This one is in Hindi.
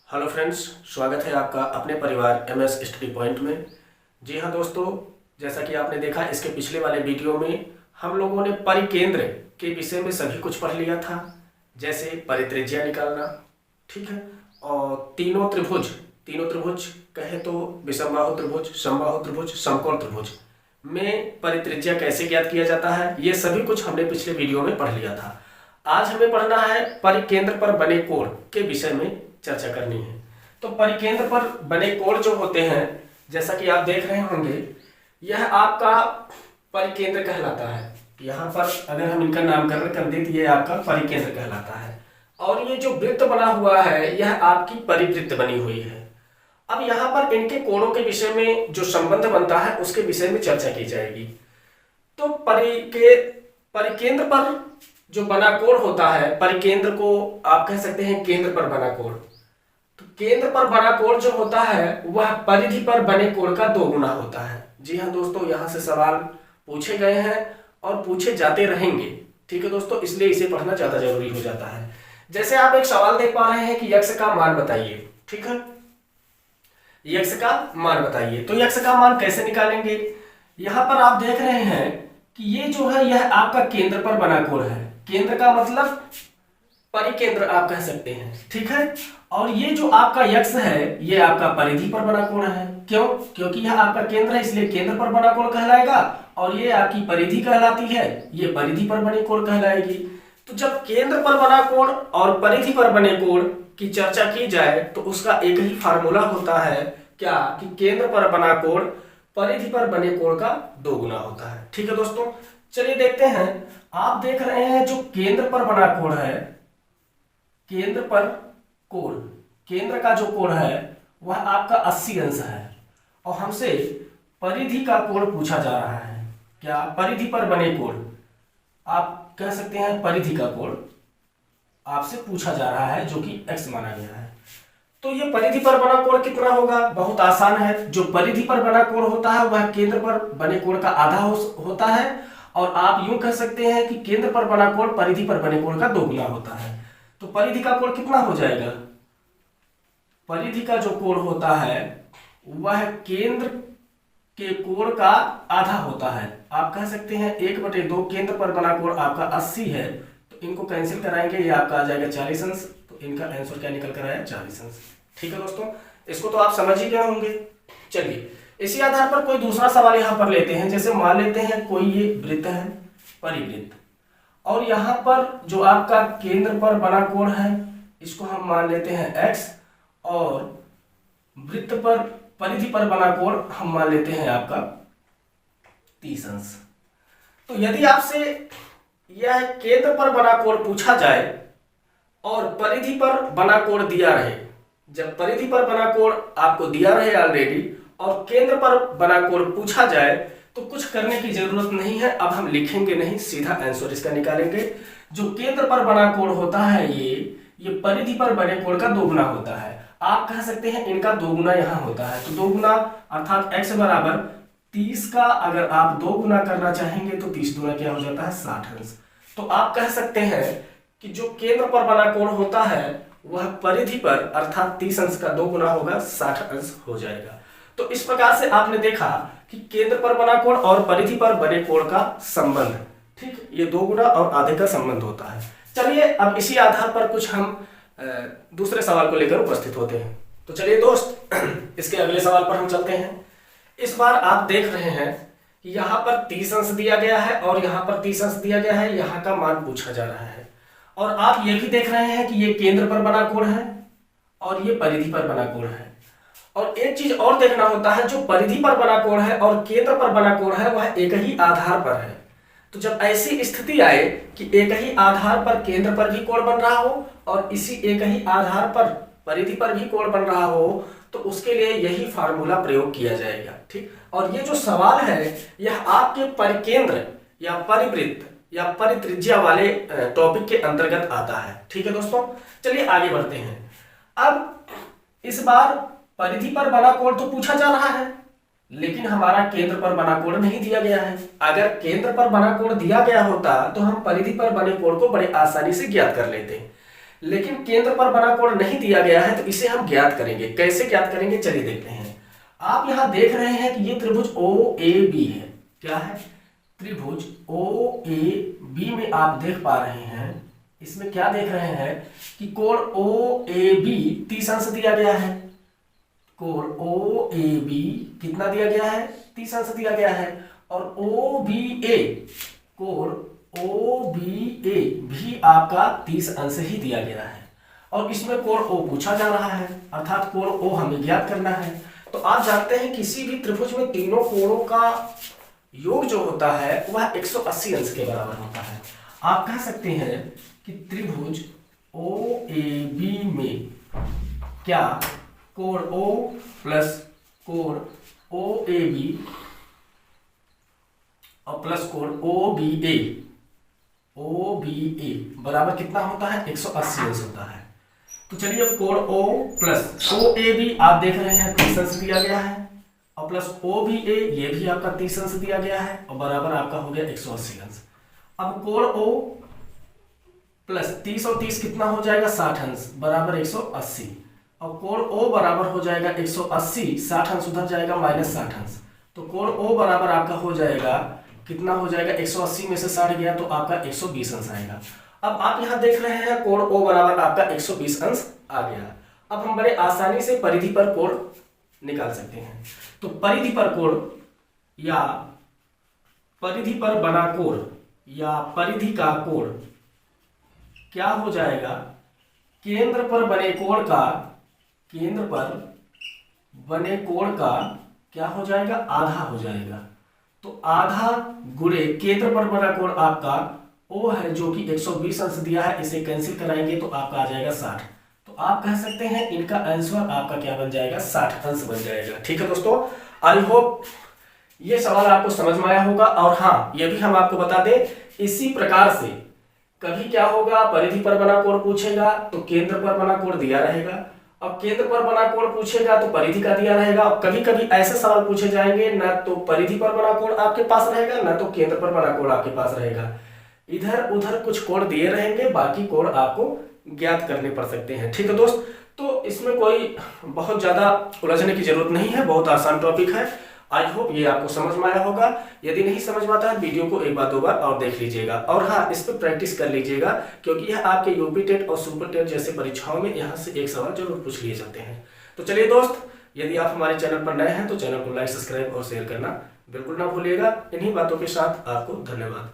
हेलो फ्रेंड्स, स्वागत है आपका अपने परिवार एमएस स्टडी पॉइंट में। जी हाँ दोस्तों, जैसा कि आपने देखा इसके पिछले वाले वीडियो में हम लोगों ने परिकेंद्र के विषय में सभी कुछ पढ़ लिया था, जैसे परित्रिज्या निकालना, ठीक है। और तीनों त्रिभुज कहे तो विषमबाहु त्रिभुज, समबाहु त्रिभुज, समकोण त्रिभुज में परित्रिज्या कैसे ज्ञात किया जाता है, ये सभी कुछ हमने पिछले वीडियो में पढ़ लिया था। आज हमें पढ़ना है परिकेंद्र पर बने कोण के विषय में चर्चा करनी है। तो परिकेंद्र पर बने कोण जो होते हैं, जैसा कि आप देख रहे होंगे, यह आपका परिकेंद्र कहलाता है। यहाँ पर अगर हम इनका नामकरण कर दें तो ये आपका परिकेंद्र कहलाता है। और ये जो वृत्त बना हुआ है यह आपकी परिवृत्त बनी हुई है। अब यहाँ पर इनके कोणों के विषय में जो संबंध बनता है उसके विषय में चर्चा की जाएगी। तो परिकेंद्र पर जो बना कोण होता है, परिकेंद्र को आप कह सकते हैं केंद्र पर बना कोण। तो केंद्र पर बना कोण जो होता है वह परिधि पर बने कोण का 2 गुना होता है। जी हाँ दोस्तों, यहाँ से सवाल पूछे गए हैं और पूछे जाते रहेंगे, ठीक है दोस्तों, इसलिए इसे पढ़ना ज्यादा जरूरी हो जाता है। जैसे आप एक सवाल देख पा रहे हैं कि यक्ष का मान बताइए, ठीक है, यक्ष का मान बताइए। तो यक्ष का मान कैसे निकालेंगे? यहाँ पर आप देख रहे हैं कि ये जो है यह आपका केंद्र पर बना कोण है। केंद्र का मतलब परिकेंद्र आप कह सकते हैं, ठीक है। और ये जो आपका यक्ष है ये आपका परिधि पर बना कोण है। क्यों? क्योंकि यह आपका केंद्र है, इसलिए केंद्र पर बना कोण कहलाएगा। और ये आपकी परिधि कहलाती है, ये परिधि पर बने कोण कहलाएगी। तो जब केंद्र पर बना कोण और परिधि पर बने कोण की चर्चा की जाए तो उसका एक ही फार्मूला होता है, क्या? कि केंद्र पर बना कोण परिधि पर बने कोण का 2 गुना होता है, ठीक है दोस्तों। चलिए देखते हैं। आप देख रहे हैं जो केंद्र पर बना कोण है, केंद्र पर कोण, केंद्र का जो कोण है वह आपका 80 अंश है। और हमसे परिधि का कोण पूछा जा रहा है। क्या? परिधि पर बने कोण, आप कह सकते हैं परिधि का कोण आपसे पूछा जा रहा है, जो कि x माना गया है। तो ये परिधि पर बना कोण कितना होगा? बहुत आसान है। जो परिधि पर बना कोण होता है वह केंद्र पर बने कोण का आधा होता है। और आप यूं कह सकते हैं कि केंद्र पर बना कोण परिधि पर बने कोण का 2 गुना होता है। तो परिधि का कोण कितना हो जाएगा? परिधि का जो कोण होता है वह केंद्र के कोण का आधा होता है। आप कह सकते हैं 1/2। केंद्र पर बना कोण आपका 80 है, तो इनको कैंसिल कराएंगे, ये आपका आ जाएगा 40 अंश। तो इनका आंसर क्या निकल कर आया? 40 अंश, ठीक है दोस्तों। इसको तो आप समझ ही गए होंगे। चलिए इसी आधार पर कोई दूसरा सवाल यहाँ पर लेते हैं। जैसे मान लेते हैं कोई ये वृत्त है, परिवृत्त, और यहाँ पर जो आपका केंद्र पर बना कोण है इसको हम मान लेते हैं x, और वृत्त पर परिधि पर बना कोण हम मान लेते हैं आपका 30 अंश। तो यदि आपसे यह केंद्र पर बना कोण पूछा जाए और परिधि पर बना कोण दिया रहे, जब परिधि पर बना कोण आपको दिया रहे ऑलरेडी और केंद्र पर बना कोण पूछा जाए तो कुछ करने की जरूरत नहीं है। अब हम लिखेंगे नहीं, सीधा आंसर इसका निकालेंगे। जो केंद्र पर बना कोण होता है ये परिधि पर बने कोण का 2 गुना होता है। आप कह सकते हैं इनका 2 गुना यहाँ होता है। तो 2 गुना अर्थात x बराबर 30 का अगर आप 2 गुना करना चाहेंगे तो 30 गुना क्या हो जाता है? 60 अंश। तो आप कह सकते हैं कि जो केंद्र पर बना कोण होता है वह परिधि पर अर्थात 30 अंश का 2 गुना होगा, 60 अंश हो जाएगा। तो इस प्रकार से आपने देखा कि केंद्र पर बना कोण और परिधि पर बने कोण का संबंध, ठीक, ये 2 गुना और आधे का संबंध होता है। चलिए अब इसी आधार पर कुछ हम दूसरे सवाल को लेकर उपस्थित होते हैं। तो चलिए दोस्त, इसके अगले सवाल पर हम चलते हैं। इस बार आप देख रहे हैं कि यहाँ पर 30 अंश दिया गया है और यहाँ पर 30 अंश दिया गया है, यहाँ का मान पूछा जा रहा है। और आप ये भी देख रहे हैं कि ये केंद्र पर बना कोण है और ये परिधि पर बना कोण है। और एक चीज और देखना होता है, जो परिधि पर बना कोण है और केंद्र पर बना कोण है वह एक ही आधार पर है। तो जब ऐसी स्थिति आए कि एक ही आधार पर केंद्र पर भी कोण बन रहा हो और इसी एक ही आधार पर परिधि पर भी कोण बन रहा हो, तो उसके लिए यही फार्मूला प्रयोग किया जाएगा, ठीक। और ये जो सवाल है यह आपके परिकेंद्र या परिवृत्त या परित्रिज्या वाले टॉपिक के अंतर्गत आता है, ठीक है दोस्तों। चलिए आगे बढ़ते हैं। अब इस बार परिधि पर बना कोण तो पूछा जा रहा है, लेकिन हमारा केंद्र पर बना कोण नहीं दिया गया है। अगर केंद्र पर बना कोण दिया गया होता तो हम परिधि पर बने कोण को बड़े आसानी से ज्ञात कर लेते हैं। लेकिन केंद्र पर बना कोण नहीं दिया गया है, तो इसे हम ज्ञात करेंगे। कैसे ज्ञात करेंगे चलिए देखते हैं। आप यहां देख रहे हैं कि ये त्रिभुज OAB है। क्या है? त्रिभुज OAB में आप देख पा रहे हैं, इसमें क्या देख रहे हैं कि कोण OAB 30 अंश दिया गया है। कोण OAB कितना दिया गया है? 30 अंश दिया गया है। और OBA, कोण OBA भी आपका 30 अंश ही दिया गया है। और इसमें कोण O पूछा जा रहा है, अर्थात कोण O हमें ज्ञात करना है। तो आप जानते हैं किसी भी त्रिभुज में तीनों कोणों का योग जो होता है वह 180 अंश के बराबर होता है। आप कह सकते हैं कि त्रिभुज OAB में क्या कोण O प्लस कोण OAB और प्लस कोण OBA बराबर कितना होता है? 180 अंश होता है। तो चलिए अब कोण O प्लस OAB आप देख रहे हैं 30 अंश दिया गया है, और प्लस OBA ये भी आपका 30 अंश दिया गया है, और बराबर आपका हो गया 180 अंश। अब कोण O प्लस 30 और 30 कितना हो जाएगा? 60 अंश बराबर 180। और कोण O बराबर हो जाएगा 180, 60 अंश उधर जाएगा माइनस 60 अंश। तो कोण O बराबर आपका हो जाएगा कितना हो जाएगा? 180 में से 60 गया तो आपका 120 अंश आएगा। अब आप यहां देख रहे हैं कोण O बराबर आपका 120 अंश आ गया। अब हम बड़े आसानी से परिधि पर कोण निकाल सकते हैं। तो परिधि पर कोण या परिधि पर बना कोण या परिधि का कोण क्या हो जाएगा? केंद्र पर बने कोण का, केंद्र पर बने कोण का क्या हो जाएगा? आधा हो जाएगा। तो आधा गुणे केंद्र पर बना कोण आपका O है जो कि 120 अंश दिया है, इसे कैंसिल कराएंगे तो आपका आ जाएगा 60। तो आप कह सकते हैं इनका आंसर आपका क्या बन जाएगा? 60 अंश बन जाएगा। ठीक है दोस्तों, आई होप ये सवाल आपको समझ में आया होगा। और हाँ, ये भी हम आपको बता दें, इसी प्रकार से कभी क्या होगा, परिधि पर बना कोण पूछेगा तो केंद्र पर बना कोण दिया रहेगा, और केंद्र पर बना कोण पूछेगा तो परिधि का दिया रहेगा। और कभी कभी ऐसे सवाल पूछे जाएंगे ना तो परिधि पर बना कोण आपके पास रहेगा, ना तो केंद्र पर बना कोण आपके पास रहेगा। इधर उधर कुछ कोण दिए रहेंगे, बाकी कोण आपको ज्ञात करने पड़ सकते हैं। ठीक है दोस्त, तो इसमें कोई बहुत ज्यादा उलझने की जरूरत नहीं है, बहुत आसान टॉपिक है। आई होप ये आपको समझ में आया होगा। यदि नहीं समझ में आता है वीडियो को एक बार दो बार और देख लीजिएगा, और हाँ, इस पर प्रैक्टिस कर लीजिएगा, क्योंकि यह आपके यूपी टेट और सुपर टेट जैसे परीक्षाओं में यहाँ से एक सवाल जरूर पूछ लिए जाते हैं। तो चलिए दोस्त, यदि आप हमारे चैनल पर नए हैं तो चैनल को लाइक, सब्सक्राइब और शेयर करना बिल्कुल ना भूलिएगा। इन्हीं बातों के साथ आपको धन्यवाद।